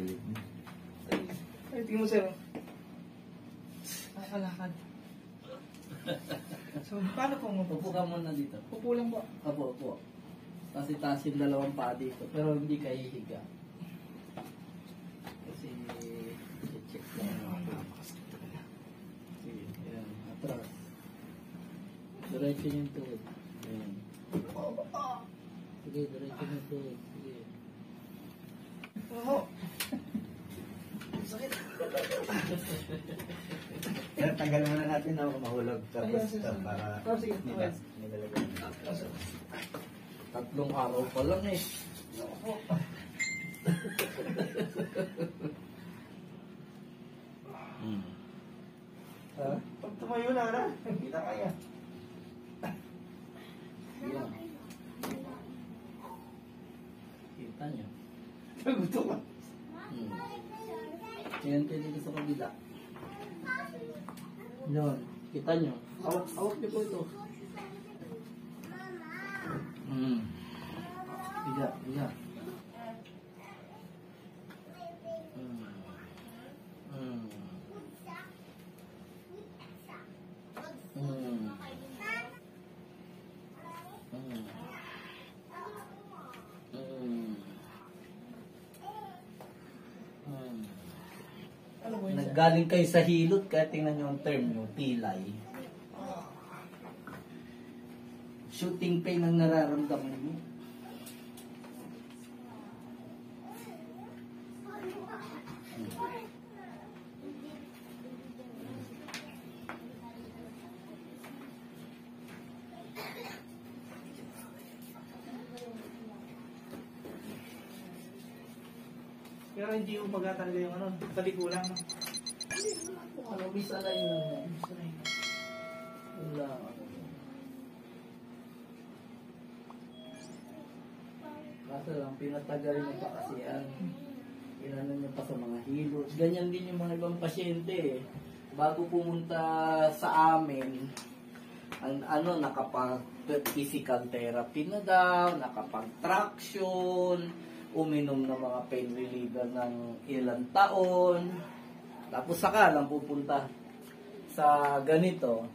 gilid mo. Ay, tingin mo sir. Alakad. So, paano po mo? Upo ka muna dito. Upo lang po. Opo. Kasi taas yung dalawang paa dito. Pero hindi ka hihiga. Kasi check lang. Sige, ayan. Atras. Diretso yung tuhod. Ayan. Sige, diretso yung tuhod. Sige. Oo. Sakit. Pero tanggal muna natin na mahulog. Tapos para Sige. nilalagyan. 3 araw pa lang eh. Pag tumayo na, hindi na kaya. Yan. Kita nyo. Naguto ka. Yan kayo dito sa kabila. Yun. Kita nyo. Awak nyo po ito. Biga. Naggaling kayo sa hilot, kaya tingnan nyo ang term nyo, pilay. Shooting pain ang nararamdaman mo. Pero hindi yung baga talaga yung ano, talikulang. Ano, bisa na yun. Wala. Kaso lang, pinatagal nyo pa kasi yan. Pinano nyo pa sa mga hilot. Ganyan din yung mga ibang pasyente eh. Bago pumunta sa amin, nakapag-physical therapy na daw, nakapag-traction, uminom ng mga pain reliever ng ilang taon. Tapos saka lang pupunta sa ganito.